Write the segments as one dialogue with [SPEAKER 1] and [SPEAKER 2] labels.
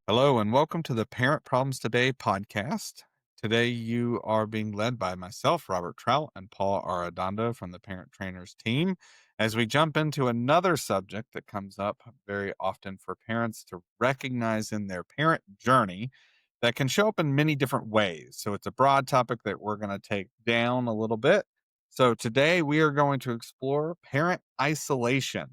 [SPEAKER 1] Hello, and welcome to the Parent Problems Today podcast. Today, you are being led by myself, Robert Trout, and Paul Arredondo from the Parent Trainers team as we jump into another subject that comes up very often for parents to recognize in their parent journey that can show up in many different ways. So, it's a broad topic that we're going to take down a little bit. So, today we are going to explore parent isolation.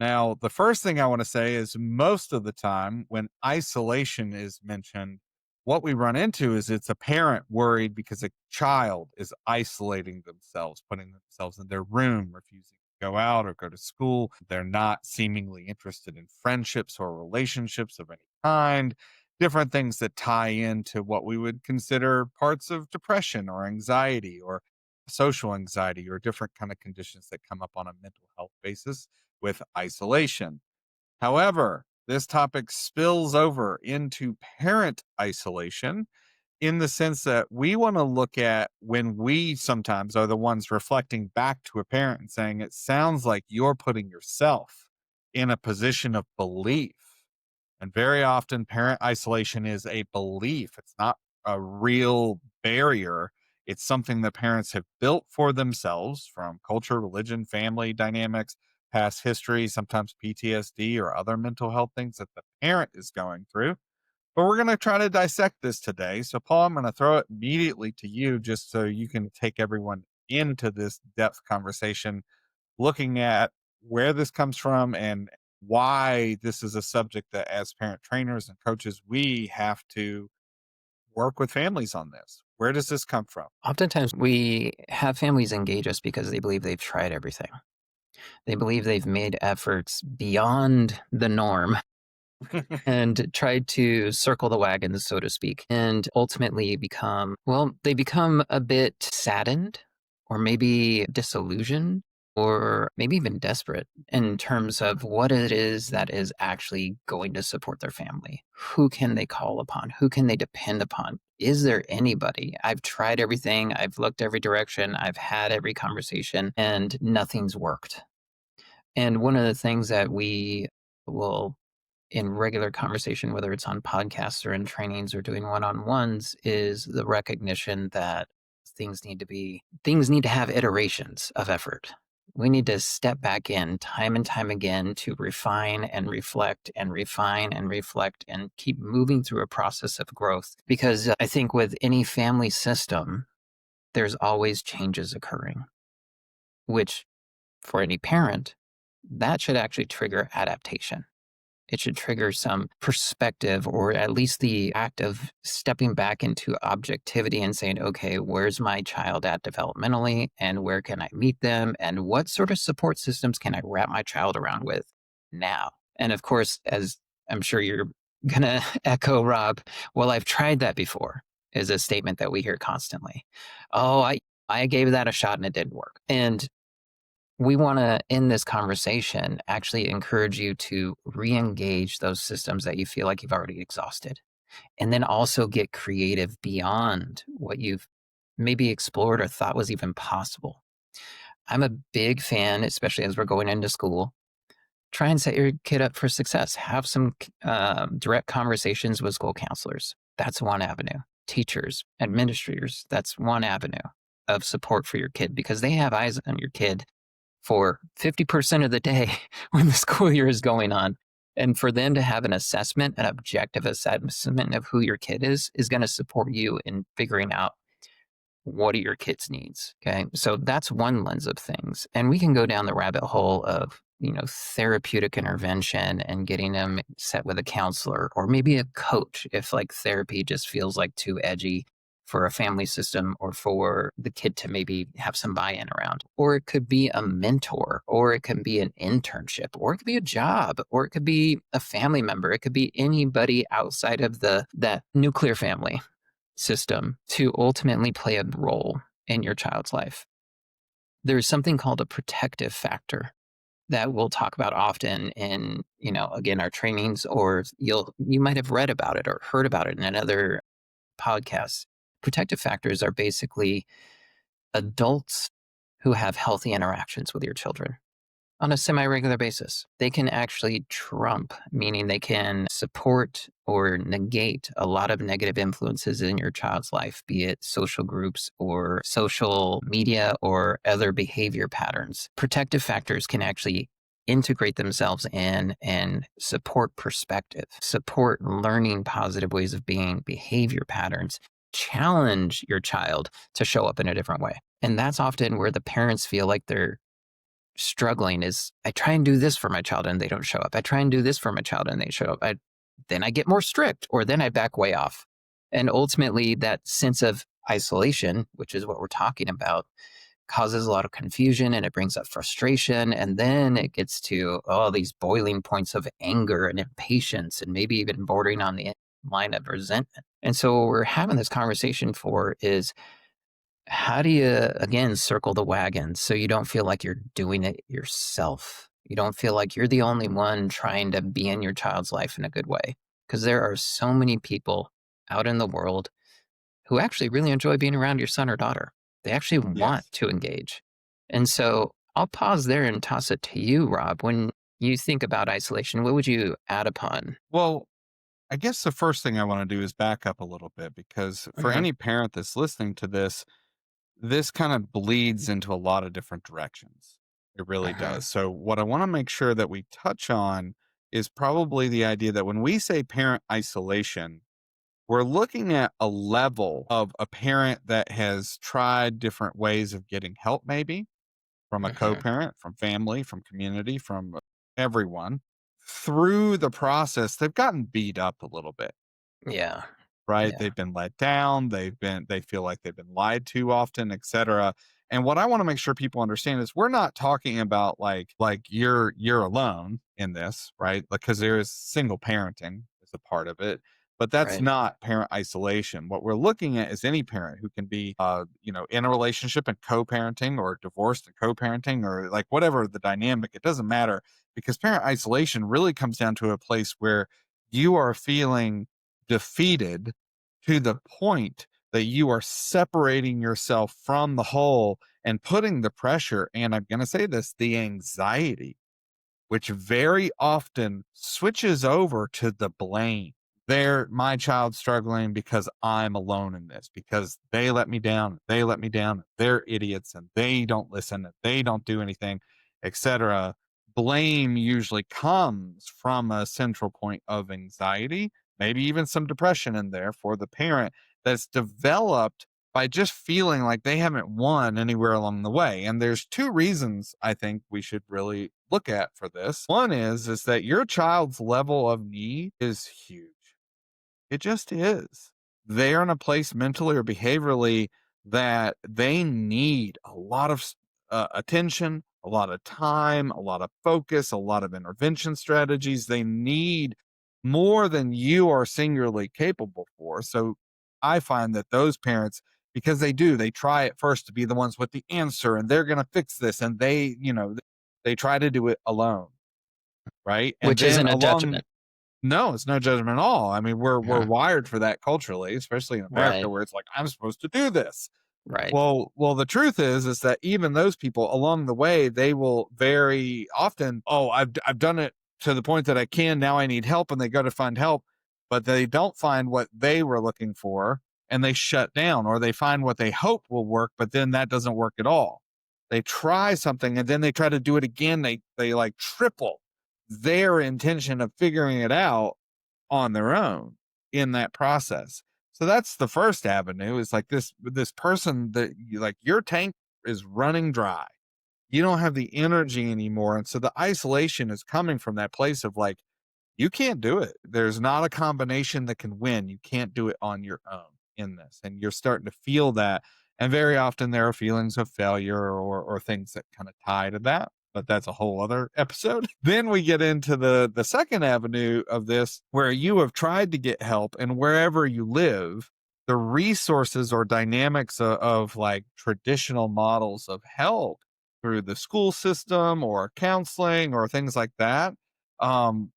[SPEAKER 1] Now, the first thing I want to say is most of the time when isolation is mentioned, what we run into is it's a parent worried because a child is isolating themselves, putting themselves in their room, refusing to go out or go to school. They're not seemingly interested in friendships or relationships of any kind, different things that tie into what we would consider parts of depression or anxiety or social anxiety or different kind of conditions that come up on a mental health basis with isolation. However, this topic spills over into parent isolation in the sense that we want to look at when we sometimes are the ones reflecting back to a parent and saying, it sounds like you're putting yourself in a position of belief. And very often, parent isolation is a belief, it's not a real barrier. It's something that parents have built for themselves from culture, religion, family dynamics, past history, sometimes PTSD or other mental health things that the parent is going through. But we're going to try to dissect this today. So, Paul, I'm going to throw it immediately to you just so you can take everyone into this depth conversation, looking at where this comes from and why this is a subject that, as parent trainers and coaches, we have to work with families on this. Where does this come from?
[SPEAKER 2] Oftentimes, we have families engage us because they believe they've tried everything. They believe they've made efforts beyond the norm and tried to circle the wagons, so to speak, and ultimately they become a bit saddened or maybe disillusioned or maybe even desperate in terms of what it is that is actually going to support their family. Who can they call upon? Who can they depend upon? Is there anybody? I've tried everything. I've looked every direction. I've had every conversation and nothing's worked. And one of the things that we will in regular conversation, whether it's on podcasts or in trainings or doing one-on-ones, is the recognition that things need to have iterations of effort. We need to step back in time and time again to refine and reflect and refine and reflect and keep moving through a process of growth. Because I think with any family system, there's always changes occurring, which for any parent, that should actually trigger adaptation. It should trigger some perspective or at least the act of stepping back into objectivity and saying, okay, where's my child at developmentally and where can I meet them and what sort of support systems can I wrap my child around with now? And of course, as I'm sure you're going to echo, Rob, well, I've tried that before is a statement that we hear constantly. Oh, I gave that a shot and it didn't work. And we want to, in this conversation, actually encourage you to re-engage those systems that you feel like you've already exhausted. And then also get creative beyond what you've maybe explored or thought was even possible. I'm a big fan, especially as we're going into school. Try and set your kid up for success. Have some direct conversations with school counselors. That's one avenue. Teachers, administrators, that's one avenue of support for your kid because they have eyes on your kid for 50% of the day when the school year is going on. And for them to have an assessment, an objective assessment of who your kid is going to support you in figuring out what are your kid's needs. Okay. So that's one lens of things. And we can go down the rabbit hole of, therapeutic intervention and getting them set with a counselor or maybe a coach if like therapy just feels like too edgy for a family system or for the kid to maybe have some buy-in around. Or it could be a mentor, or it can be an internship, or it could be a job, or it could be a family member. It could be anybody outside of that nuclear family system to ultimately play a role in your child's life. There's something called a protective factor that we'll talk about often in, again, our trainings, or you might have read about it or heard about it in another podcasts. Protective factors are basically adults who have healthy interactions with your children. on a semi-regular basis. They can actually trump, meaning they can support or negate a lot of negative influences in your child's life, be it social groups or social media or other behavior patterns. Protective factors can actually integrate themselves in and support perspective, support learning positive ways of being, behavior patterns, challenge your child to show up in a different way. And that's often where the parents feel like they're struggling is I try and do this for my child and they don't show up. I try and do this for my child and they show up. Then I get more strict or then I back way off. And ultimately that sense of isolation, which is what we're talking about, causes a lot of confusion and it brings up frustration. And then it gets to all these boiling points of anger and impatience and maybe even bordering on the line of resentment. And so what we're having this conversation for is how do you, again, circle the wagons so you don't feel like you're doing it yourself? You don't feel like you're the only one trying to be in your child's life in a good way. Because there are so many people out in the world who actually really enjoy being around your son or daughter. They actually want
[SPEAKER 1] Yes.
[SPEAKER 2] to engage. And so I'll pause there and toss it to you, Rob. When you think about isolation, what would you add upon?
[SPEAKER 1] Well, I guess the first thing I want to do is back up a little bit because for
[SPEAKER 2] Mhm,
[SPEAKER 1] any parent that's listening to this, this kind of bleeds into a lot of different directions. It really
[SPEAKER 2] mhm,
[SPEAKER 1] does. So, what I want to make sure that we touch on is probably the idea that when we say parent isolation, we're looking at a level of a parent that has tried different ways of getting help, maybe from a co
[SPEAKER 2] mhm.
[SPEAKER 1] parent, from family, from community, from everyone. Through the process, they've gotten beat up a little bit,
[SPEAKER 2] Yeah,
[SPEAKER 1] right?
[SPEAKER 2] yeah,
[SPEAKER 1] They've been let down, they feel like they've been lied to often, etc. And what I want to make sure people understand is we're not talking about like you're alone in this, right? Because there is single parenting is a part of it, but that's
[SPEAKER 2] right.
[SPEAKER 1] not parent isolation. What we're looking at is any parent who can be in a relationship and co-parenting or divorced and co-parenting or like whatever the dynamic, it doesn't matter because parent isolation really comes down to a place where you are feeling defeated to the point that you are separating yourself from the whole and putting the pressure, and I'm going to say this, the anxiety, which very often switches over to the blame. They're my child's struggling because I'm alone in this, because they let me down, they let me down, they're idiots and they don't listen, and they don't do anything, etc. Blame usually comes from a central point of anxiety, maybe even some depression in there for the parent that's developed by just feeling like they haven't won anywhere along the way. And there's two reasons I think we should really look at for this. One is that your child's level of need is huge. It just is. They're in a place mentally or behaviorally that they need a lot of attention, a lot of time, a lot of focus, a lot of intervention strategies. They need more than you are singularly capable for. So I find that those parents, because they try at first to be the ones with the answer and they're going to fix this. And they try to do it alone. Right. And
[SPEAKER 2] Which
[SPEAKER 1] then
[SPEAKER 2] isn't a
[SPEAKER 1] along
[SPEAKER 2] judgment.
[SPEAKER 1] no, it's no judgment at all. I mean, we're
[SPEAKER 2] Mhm.
[SPEAKER 1] wired for that culturally, especially in America,
[SPEAKER 2] Right,
[SPEAKER 1] where it's like, I'm supposed to do this.
[SPEAKER 2] right.
[SPEAKER 1] Well, the truth is that even those people along the way, they will very often, oh, I've done it to the point that I can. Now I need help, and they go to find help, but they don't find what they were looking for, and they shut down, or they find what they hope will work, but then that doesn't work at all. They try something, and then they try to do it again. They like triple their intention of figuring it out on their own in that process. So that's the first avenue is like this person that you like your tank is running dry. You don't have the energy anymore. And so the isolation is coming from that place of like, you can't do it. There's not a combination that can win. You can't do it on your own in this. And you're starting to feel that. And very often there are feelings of failure or things that kind of tie to that. But that's a whole other episode. Then we get into the second avenue of this where you have tried to get help and wherever you live, the resources or dynamics of like traditional models of help through the school system or counseling or things like that,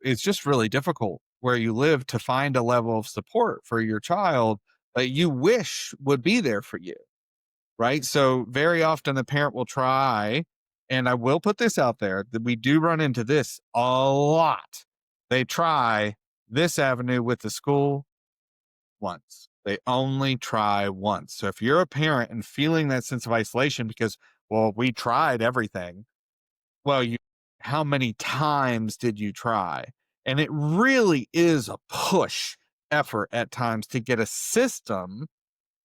[SPEAKER 1] it's just really difficult where you live to find a level of support for your child that you wish would be there for you, right? So very often the parent will try And I will put this out there that we do run into this a lot. They try this avenue with the school once. They only try once. So if you're a parent and feeling that sense of isolation because, well, we tried everything, well, how many times did you try? And it really is a push effort at times to get a system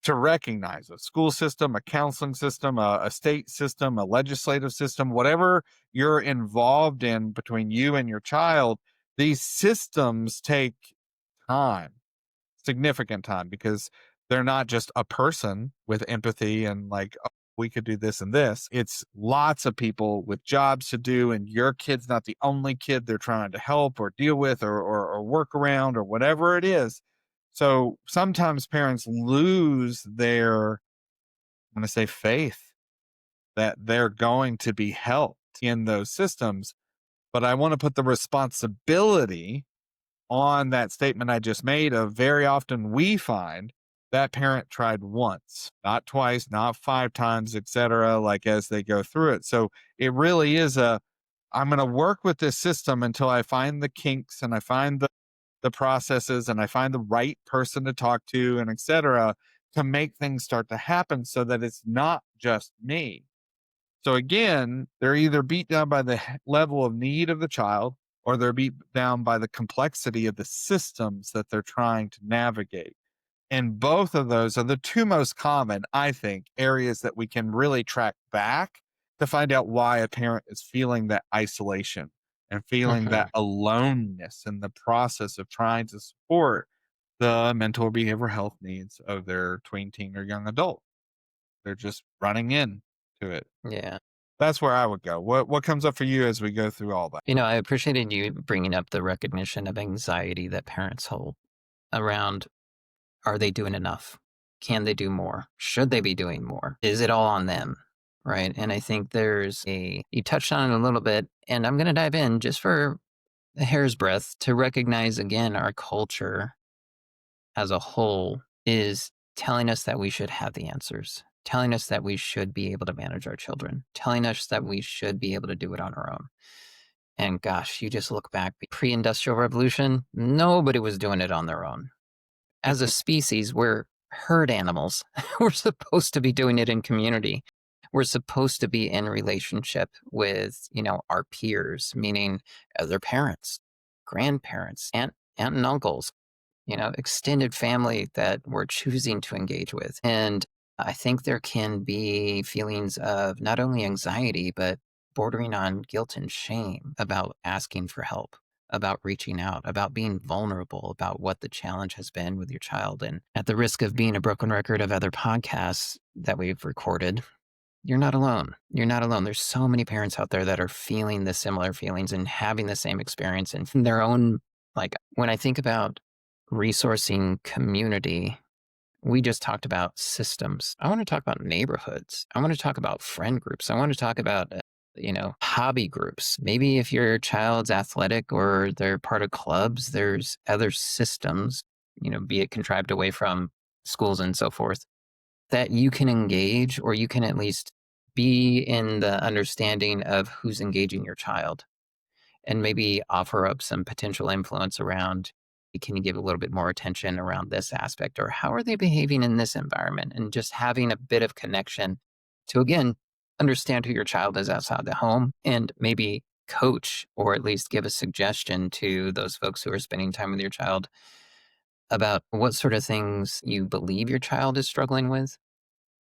[SPEAKER 1] to recognize a school system, a counseling system, a state system, a legislative system, whatever you're involved in between you and your child. These systems take time, significant time, because they're not just a person with empathy and like, "Oh, we could do this and this." It's lots of people with jobs to do, and your kid's not the only kid they're trying to help or deal with or work around or whatever it is. So sometimes parents lose their, I'm going to say, faith that they're going to be helped in those systems. But I want to put the responsibility on that statement I just made of very often we find that parent tried once, not twice, not 5 times, etc., like as they go through it. So it really is I'm going to work with this system until I find the kinks and I find the processes and I find the right person to talk to and etc., to make things start to happen so that it's not just me. So again, they're either beat down by the level of need of the child or they're beat down by the complexity of the systems that they're trying to navigate. And both of those are the two most common, I think, areas that we can really track back to find out why a parent is feeling that isolation and feeling
[SPEAKER 2] Mhm.
[SPEAKER 1] that aloneness in the process of trying to support the mental or behavioral health needs of their tween, teen, or young adult. They're just running in to it.
[SPEAKER 2] Yeah.
[SPEAKER 1] That's where I would go. What comes up for you as we go through all that?
[SPEAKER 2] I appreciated you bringing up the recognition of anxiety that parents hold around, are they doing enough? Can they do more? Should they be doing more? Is it all on them? Right. And I think you touched on it a little bit, and I'm going to dive in just for a hair's breadth to recognize again our culture as a whole is telling us that we should have the answers, telling us that we should be able to manage our children, telling us that we should be able to do it on our own. And gosh, you just look back, pre industrial revolution, nobody was doing it on their own. As a species, we're herd animals. We're supposed to be doing it in community. We're supposed to be in relationship with, our peers, meaning other parents, grandparents, aunt and uncles, extended family that we're choosing to engage with. And I think there can be feelings of not only anxiety, but bordering on guilt and shame about asking for help, about reaching out, about being vulnerable, about what the challenge has been with your child. And at the risk of being a broken record of other podcasts that we've recorded, you're not alone. You're not alone. There's so many parents out there that are feeling the similar feelings and having the same experience and from their own. Like when I think about resourcing community, we just talked about systems. I want to talk about neighborhoods. I want to talk about friend groups. I want to talk about, hobby groups. Maybe if your child's athletic or they're part of clubs, there's other systems, be it contrived away from schools and so forth, that you can engage or you can at least be in the understanding of who's engaging your child and maybe offer up some potential influence around, can you give a little bit more attention around this aspect or how are they behaving in this environment, and just having a bit of connection to again understand who your child is outside the home and maybe coach or at least give a suggestion to those folks who are spending time with your child about what sort of things you believe your child is struggling with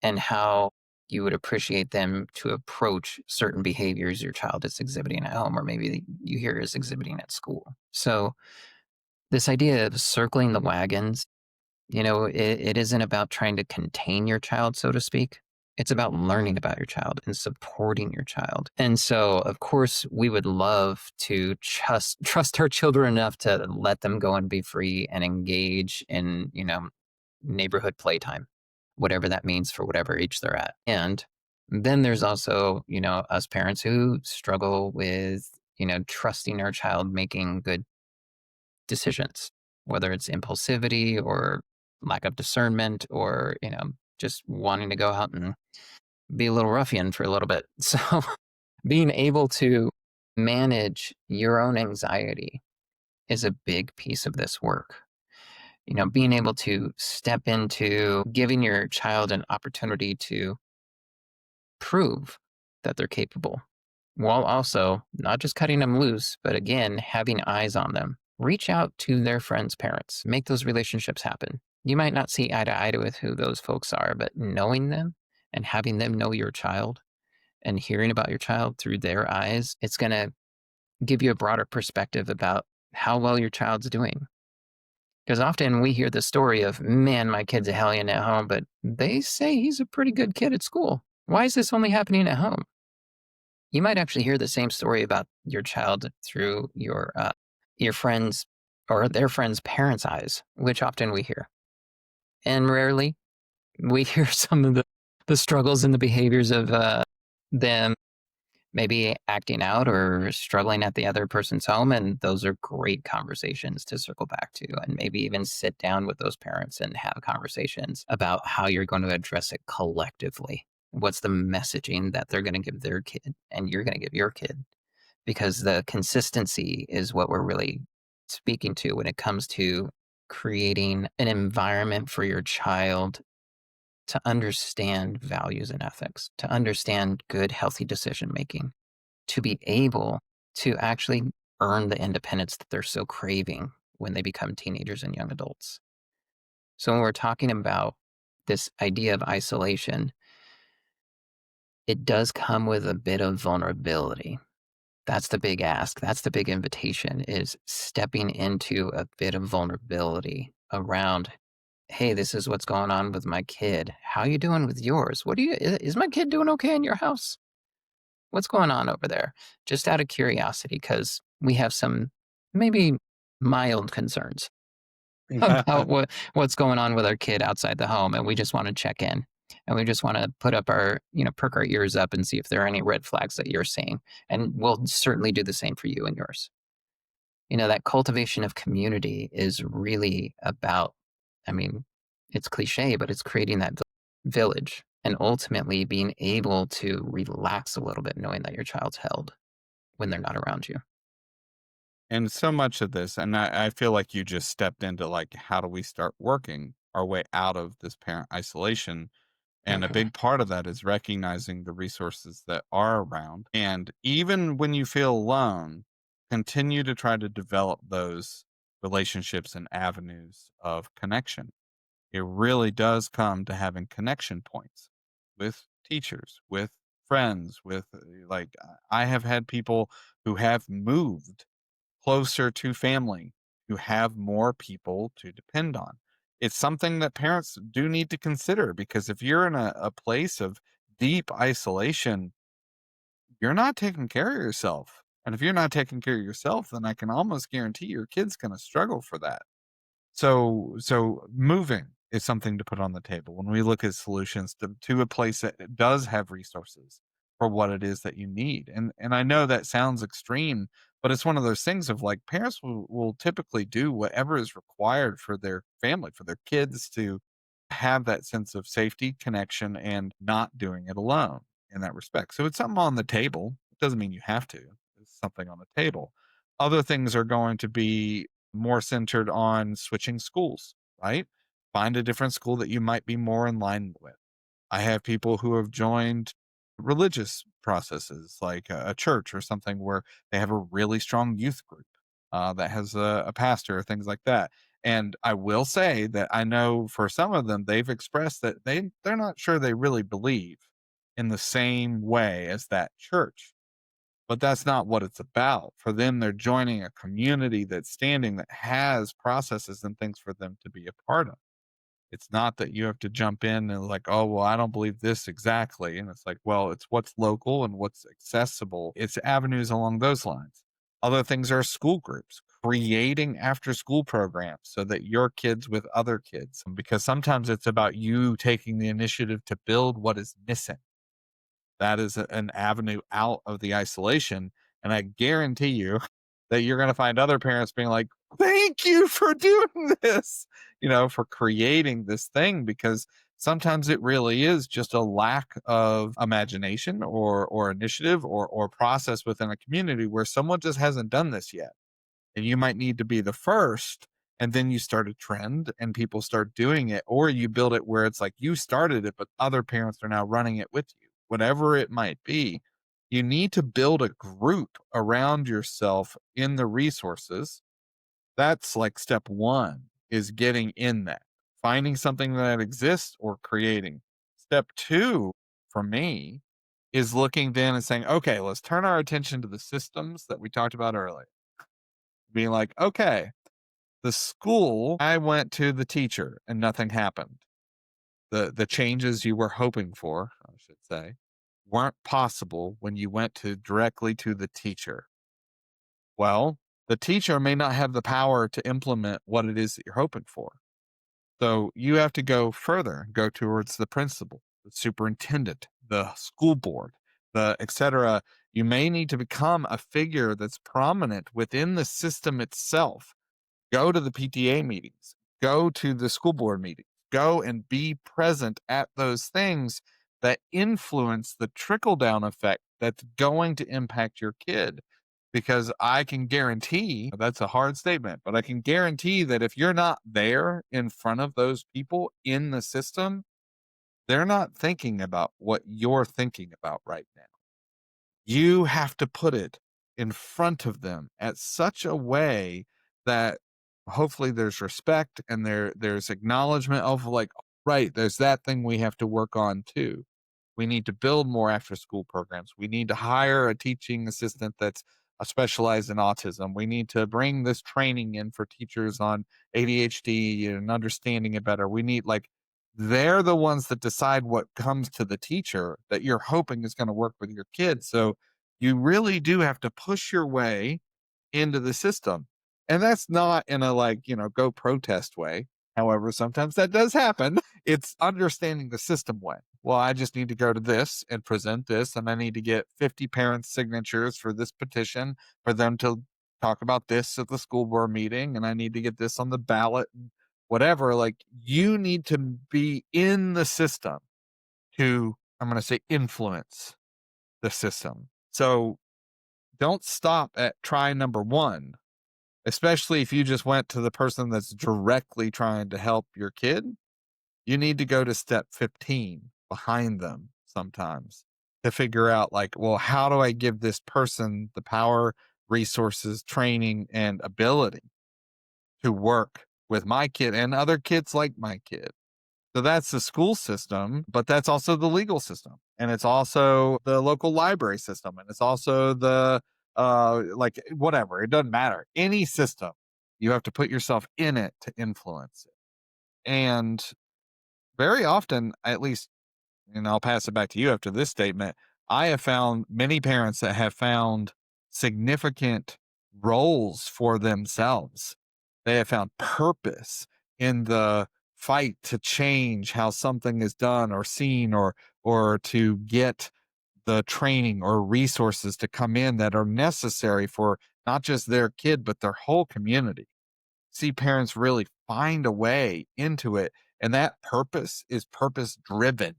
[SPEAKER 2] and how you would appreciate them to approach certain behaviors your child is exhibiting at home or maybe you hear is exhibiting at school. So this idea of circling the wagons, it isn't about trying to contain your child, so to speak. It's about learning about your child and supporting your child. And so, of course, we would love to trust our children enough to let them go and be free and engage in, neighborhood playtime, whatever that means for whatever age they're at. And then there's also, us parents who struggle with, trusting our child making good decisions, whether it's impulsivity or lack of discernment or, just wanting to go out and be a little ruffian for a little bit. So Being able to manage your own anxiety is a big piece of this work. Being able to step into giving your child an opportunity to prove that they're capable, while also not just cutting them loose, but again, having eyes on them. Reach out to their friends' parents, make those relationships happen. You might not see eye to eye with who those folks are, but knowing them and having them know your child and hearing about your child through their eyes, it's going to give you a broader perspective about how well your child's doing. Because often we hear the story of, man, my kid's a hellion at home, but they say he's a pretty good kid at school. Why is this only happening at home? You might actually hear the same story about your child through your friends or their friends' parents' eyes, which often we hear. And rarely we hear some of the struggles and the behaviors of them maybe acting out or struggling at the other person's home. And those are great conversations to circle back to, and maybe even sit down with those parents and have conversations about how you're going to address it collectively. What's the messaging that they're going to give their kid and you're going to give your kid? Because the consistency is what we're really speaking to when it comes to creating an environment for your child to understand values and ethics, to understand good, healthy decision making, to be able to actually earn the independence that they're so craving when they become teenagers and young adults. So, when we're talking about this idea of isolation, it does come with a bit of vulnerability. That's the big ask. That's the big invitation, is stepping into a bit of vulnerability around, hey, this is what's going on with my kid. How you doing with yours? Is my kid doing okay in your house? What's going on over there? Just out of curiosity, because we have some maybe mild concerns about what's going on with our kid outside the home, and we just want to check in. And we just want to put up perk our ears up and see if there are any red flags that you're seeing. And we'll certainly do the same for you and yours. That cultivation of community is really about, I mean, it's cliche, but it's creating that village and ultimately being able to relax a little bit, knowing that your child's held when they're not around you.
[SPEAKER 1] And so much of this, and I feel like you just stepped into like, how do we start working our way out of this parent isolation? And a
[SPEAKER 2] Mhm.
[SPEAKER 1] big part of that is recognizing the resources that are around. And even when you feel alone, continue to try to develop those relationships and avenues of connection. It really does come to having connection points with teachers, with friends, with like, I have had people who have moved closer to family, to have more people to depend on. It's something that parents do need to consider, because if you're in a place of deep isolation, you're not taking care of yourself. And if you're not taking care of yourself, then I can almost guarantee your kid's going to struggle for that. So moving is something to put on the table when we look at solutions to a place that does have resources for what it is that you need. And I know that sounds extreme, but it's one of those things of like, parents will typically do whatever is required for their family, for their kids to have that sense of safety, connection, and not doing it alone in that respect. So it's something on the table. It doesn't mean you have to. It's something on the table. Other things are going to be more centered on switching schools, right? Find a different school that you might be more in line with. I have people who have joined religious processes like a church or something where they have a really strong youth group that has a pastor or things like that. And I will say that I know for some of them, they've expressed that they're not sure they really believe in the same way as that church, but that's not what it's about. For them, they're joining a community that's standing, that has processes and things for them to be a part of. It's not that you have to jump in and like, oh, well, I don't believe this exactly. And it's like, well, it's what's local and what's accessible. It's avenues along those lines. Other things are school groups, creating after school programs so that your kids with other kids, because sometimes it's about you taking the initiative to build what is missing. That is an avenue out of the isolation, and I guarantee you that you're gonna find other parents being like, "Thank you for doing this," for creating this thing, because Sometimes it really is just a lack of imagination or initiative or process within a community where someone just hasn't done this yet. And you might need to be the first, and then you start a trend and people start doing it, or you build it where it's like you started it, but other parents are now running it with you. Whatever it might be, you need to build a group around yourself in the resources. That's like step one, is getting in that, finding something that exists or creating. Step two for me is looking then and saying, okay, let's turn our attention to the systems that we talked about earlier. Being like, okay, the school, I went to the teacher and nothing happened. The changes you were hoping for, I should say, weren't possible when you went to directly to the teacher. Well, the teacher may not have the power to implement what it is that you're hoping for. So you have to go further, go towards the principal, the superintendent, the school board, the et cetera. You may need to become a figure that's prominent within the system itself. Go to the PTA meetings, go to the school board meetings, go and be present at those things that influence the trickle down effect that's going to impact your kid. Because I can guarantee, that's a hard statement, but I can guarantee that if you're not there in front of those people in the system, they're not thinking about what you're thinking about right now. You have to put it in front of them at such a way that hopefully there's respect and there's acknowledgement of like, right, there's that thing we have to work on too. We need to build more after school programs. We need to hire a teaching assistant that's specialized in autism. We need to bring this training in for teachers on ADHD and understanding it better. We need like they're the ones that decide what comes to the teacher that you're hoping is going to work with your kids. So you really do have to push your way into the system. And that's not in a like, go protest way. However, sometimes that does happen. It's understanding the system way. Well, I just need to go to this and present this, and I need to get 50 parents' signatures for this petition for them to talk about this at the school board meeting, and I need to get this on the ballot and whatever. Like, you need to be in the system to, I'm going to say, influence the system. So don't stop at try number one, especially if you just went to the person that's directly trying to help your kid. You need to go to step 15 behind them sometimes to figure out, like, well, how do I give this person the power, resources, training, and ability to work with my kid and other kids like my kid? So that's the school system, but that's also the legal system. And it's also the local library system. And it's also the, like, whatever, it doesn't matter. Any system, you have to put yourself in it to influence it. And very often, at least, and I'll pass it back to you after this statement, I have found many parents that have found significant roles for themselves. They have found purpose in the fight to change how something is done or seen, or to get the training or resources to come in that are necessary for not just their kid but their whole community. See parents really find a way into it, and that purpose is purpose driven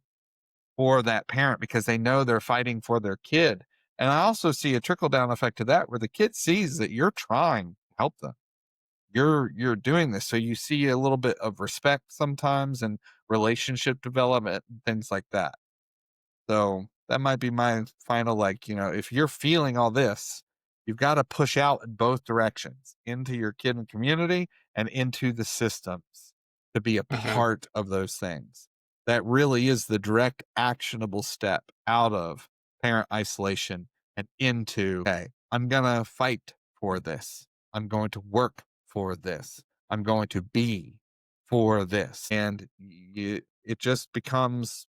[SPEAKER 1] for that parent because they know they're fighting for their kid. And I also see a trickle down effect to that where the kid sees that you're trying to help them. You're doing this. So you see a little bit of respect sometimes and relationship development and things like that. So that might be my final, like, if you're feeling all this, you've got to push out in both directions into your kid and community and into the systems to be a
[SPEAKER 2] Hmm.
[SPEAKER 1] part of those things. That really is the direct actionable step out of parent isolation and into, okay, I'm going to fight for this. I'm going to work for this. I'm going to be for this. And it just becomes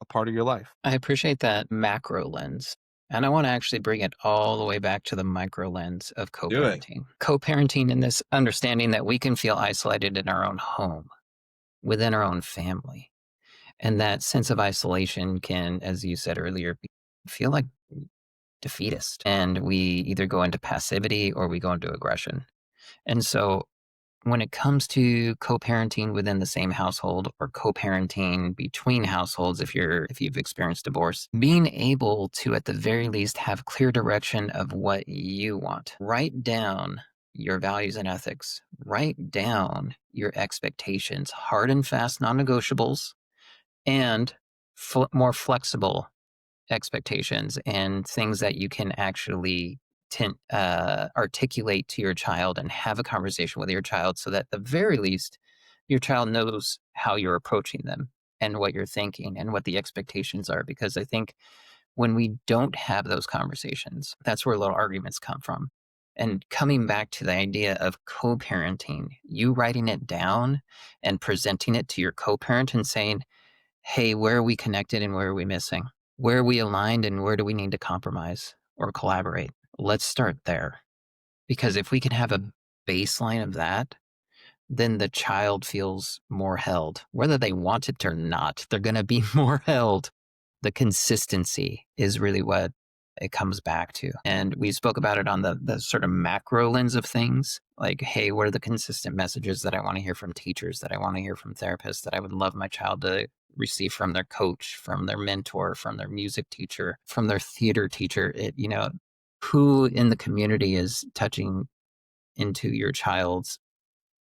[SPEAKER 1] a part of your life.
[SPEAKER 2] I appreciate that macro lens. And I want to actually bring it all the way back to the micro lens of co
[SPEAKER 1] Do it.
[SPEAKER 2] parenting. Co parenting in this understanding that we can feel isolated in our own home, within our own family. And that sense of isolation can, as you said earlier, feel like defeatist. And we either go into passivity or we go into aggression. And so When it comes to co-parenting within the same household or co-parenting between households, if you've experienced divorce, being able to at the very least have clear direction of what you want. Write down your values and ethics. Write down your expectations, hard and fast non-negotiables, and more flexible expectations and things that you can actually articulate to your child and have a conversation with your child so that at the very least your child knows how you're approaching them and what you're thinking and what the expectations are. Because I think when we don't have those conversations, that's where little arguments come from. And coming back to the idea of co-parenting, you writing it down and presenting it to your co-parent and saying, hey, where are we connected and where are we missing? Where are we aligned and where do we need to compromise or collaborate? Let's start there. Because if we can have a baseline of that, then the child feels more held. Whether they want it or not, they're going to be more held. The consistency is really what it comes back to. And we spoke about it on the sort of macro lens of things. Like, hey, what are the consistent messages that I want to hear from teachers, that I want to hear from therapists, that I would love my child to receive from their coach, from their mentor, from their music teacher, from their theater teacher? Who in the community is touching into your child's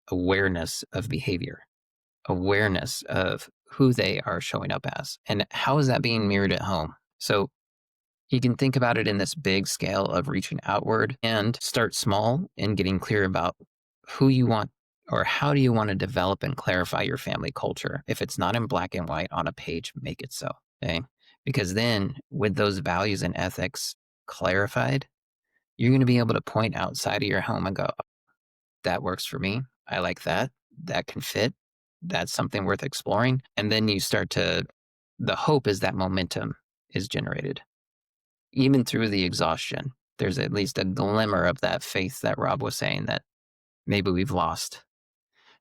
[SPEAKER 2] awareness of behavior, awareness of who they are showing up as, and how is that being mirrored at home? So you can think about it in this big scale of reaching outward and start small and getting clear about who you want or how do you want to develop and clarify your family culture. If it's not in black and white on a page, make it so. Okay. Because then with those values and ethics clarified, you're going to be able to point outside of your home and go, that works for me. I like that. That can fit. That's something worth exploring. And then you start to, the hope is that momentum is generated. Even through the exhaustion, there's at least a glimmer of that faith that Rob was saying that maybe we've lost.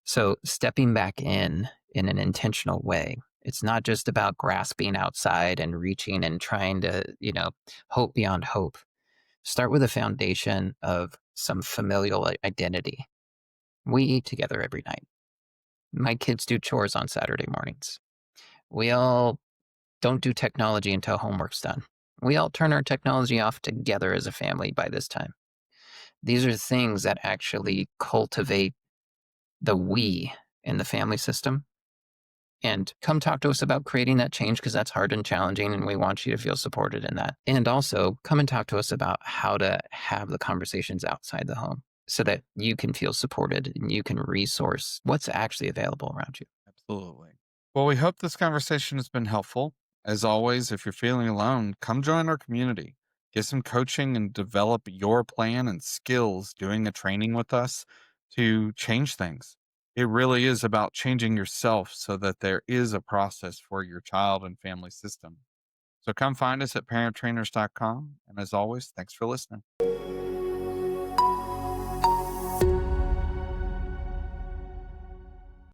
[SPEAKER 2] So stepping back in an intentional way, it's not just about grasping outside and reaching and trying to, hope beyond hope. Start with a foundation of some familial identity. We eat together every night. My kids do chores on Saturday mornings. We all don't do technology until homework's done. We all turn our technology off together as a family by this time. These are things that actually cultivate the we in the family system. And come talk to us about creating that change because that's hard and challenging, and we want you to feel supported in that. And also come and talk to us about how to have the conversations outside the home so that you can feel supported and you can resource what's actually available around you.
[SPEAKER 1] Absolutely. Well, we hope this conversation has been helpful. As always, if you're feeling alone, come join our community. Get some coaching and develop your plan and skills doing a training with us to change things. It really is about changing yourself so that there is a process for your child and family system. So come find us at parenttrainers.com. And as always, thanks for listening.